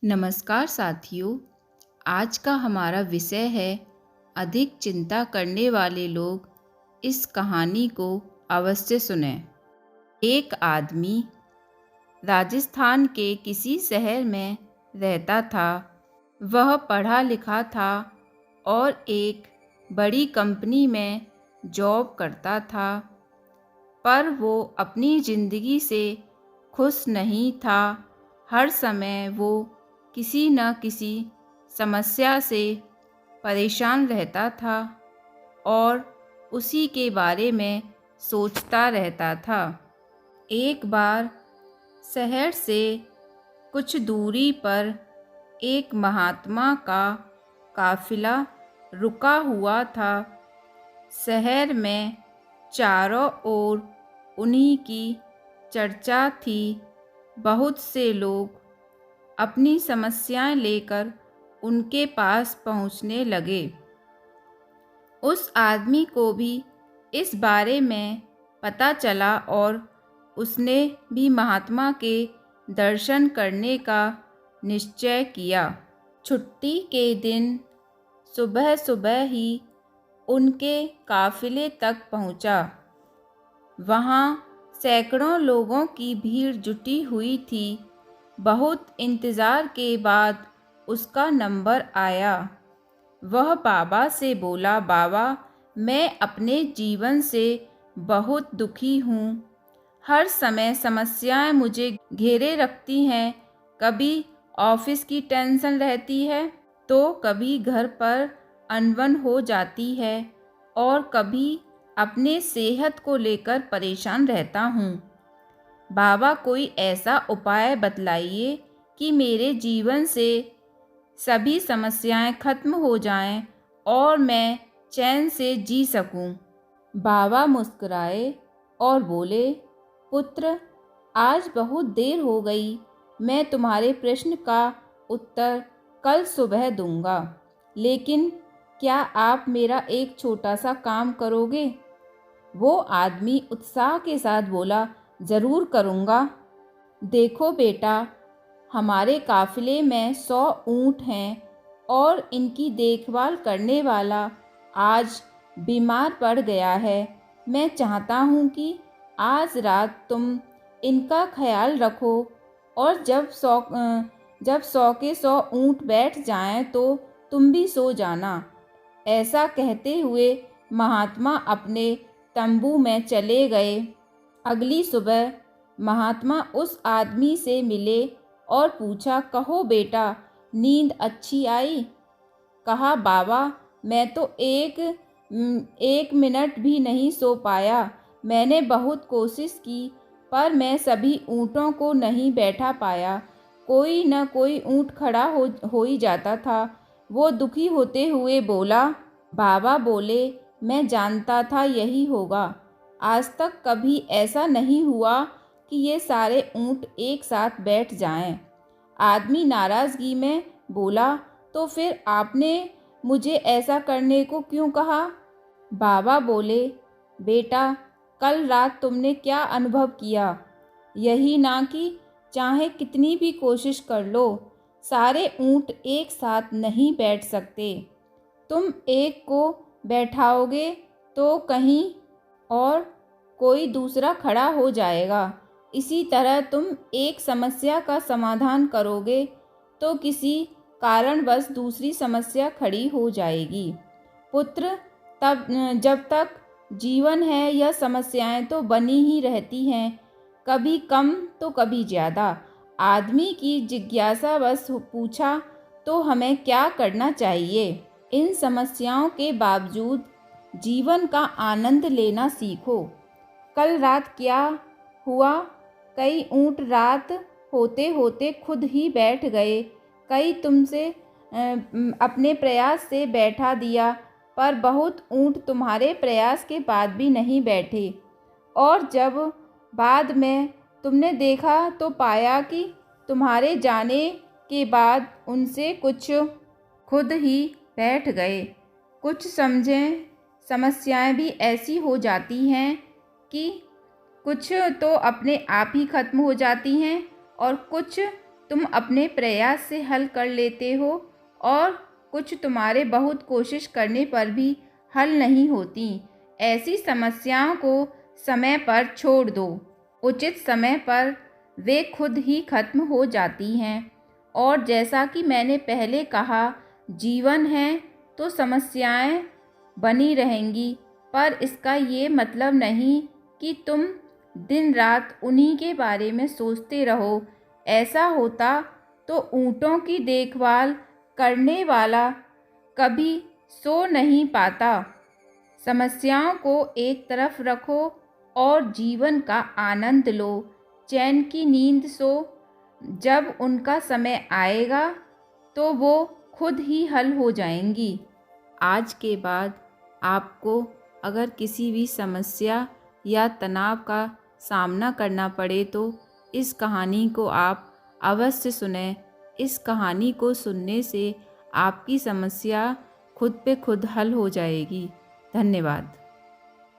नमस्कार साथियों। आज का हमारा विषय है अधिक चिंता करने वाले लोग। इस कहानी को अवश्य सुनें। एक आदमी राजस्थान के किसी शहर में रहता था। वह पढ़ा लिखा था और एक बड़ी कंपनी में जॉब करता था, पर वो अपनी ज़िंदगी से खुश नहीं था। हर समय वो किसी न किसी समस्या से परेशान रहता था और उसी के बारे में सोचता रहता था। एक बार शहर से कुछ दूरी पर एक महात्मा का काफिला रुका हुआ था। शहर में चारों ओर उन्हीं की चर्चा थी। बहुत से लोग अपनी समस्याएं लेकर उनके पास पहुंचने लगे। उस आदमी को भी इस बारे में पता चला और उसने भी महात्मा के दर्शन करने का निश्चय किया। छुट्टी के दिन सुबह सुबह ही उनके काफिले तक पहुंचा। वहां सैकड़ों लोगों की भीड़ जुटी हुई थी। बहुत इंतज़ार के बाद उसका नंबर आया। वह बाबा से बोला, बाबा, मैं अपने जीवन से बहुत दुखी हूँ। हर समय समस्याएं मुझे घेरे रखती हैं। कभी ऑफिस की टेंशन रहती है, तो कभी घर पर अनबन हो जाती है और कभी अपने सेहत को लेकर परेशान रहता हूँ। बाबा, कोई ऐसा उपाय बतलाइए कि मेरे जीवन से सभी समस्याएं खत्म हो जाएं और मैं चैन से जी सकूं। बाबा मुस्कुराए और बोले, पुत्र, आज बहुत देर हो गई। मैं तुम्हारे प्रश्न का उत्तर कल सुबह दूंगा, लेकिन क्या आप मेरा एक छोटा सा काम करोगे? वो आदमी उत्साह के साथ बोला, ज़रूर करूँगा। देखो बेटा, हमारे काफिले में 100 ऊँट हैं और इनकी देखभाल करने वाला आज बीमार पड़ गया है। मैं चाहता हूँ कि आज रात तुम इनका ख्याल रखो और जब 100 के 100 ऊँट बैठ जाएं तो तुम भी सो जाना। ऐसा कहते हुए महात्मा अपने तंबू में चले गए। अगली सुबह महात्मा उस आदमी से मिले और पूछा, कहो बेटा, नींद अच्छी आई? कहा, बाबा, मैं तो एक मिनट भी नहीं सो पाया। मैंने बहुत कोशिश की, पर मैं सभी ऊँटों को नहीं बैठा पाया। कोई न कोई ऊँट खड़ा हो ही जाता था। वो दुखी होते हुए बोला। बाबा बोले, मैं जानता था यही होगा। आज तक कभी ऐसा नहीं हुआ कि ये सारे ऊँट एक साथ बैठ जाएं। आदमी नाराज़गी में बोला, तो फिर आपने मुझे ऐसा करने को क्यों कहा? बाबा बोले, बेटा, कल रात तुमने क्या अनुभव किया? यही ना कि चाहे कितनी भी कोशिश कर लो, सारे ऊँट एक साथ नहीं बैठ सकते। तुम एक को बैठाओगे तो कहीं और कोई दूसरा खड़ा हो जाएगा। इसी तरह तुम एक समस्या का समाधान करोगे तो किसी कारणवश दूसरी समस्या खड़ी हो जाएगी। पुत्र, तब जब तक जीवन है यह समस्याएं तो बनी ही रहती हैं, कभी कम तो कभी ज़्यादा। आदमी की जिज्ञासावश पूछा, तो हमें क्या करना चाहिए? इन समस्याओं के बावजूद जीवन का आनंद लेना सीखो। कल रात क्या हुआ? कई ऊँट रात होते होते खुद ही बैठ गए। कई तुमसे अपने प्रयास से बैठा दिया, पर बहुत ऊँट तुम्हारे प्रयास के बाद भी नहीं बैठे। और जब बाद में तुमने देखा तो पाया कि तुम्हारे जाने के बाद उनसे कुछ खुद ही बैठ गए। कुछ समस्याएं भी ऐसी हो जाती हैं कि कुछ तो अपने आप ही खत्म हो जाती हैं और कुछ तुम अपने प्रयास से हल कर लेते हो और कुछ तुम्हारे बहुत कोशिश करने पर भी हल नहीं होती। ऐसी समस्याओं को समय पर छोड़ दो। उचित समय पर वे खुद ही खत्म हो जाती हैं। और जैसा कि मैंने पहले कहा, जीवन है तो समस्याएं बनी रहेंगी, पर इसका ये मतलब नहीं कि तुम दिन रात उन्हीं के बारे में सोचते रहो। ऐसा होता तो ऊँटों की देखभाल करने वाला कभी सो नहीं पाता। समस्याओं को एक तरफ रखो और जीवन का आनंद लो। चैन की नींद सो। जब उनका समय आएगा तो वो खुद ही हल हो जाएंगी। आज के बाद आपको अगर किसी भी समस्या या तनाव का सामना करना पड़े तो इस कहानी को आप अवश्य सुनें। इस कहानी को सुनने से आपकी समस्या खुद पे खुद हल हो जाएगी। धन्यवाद।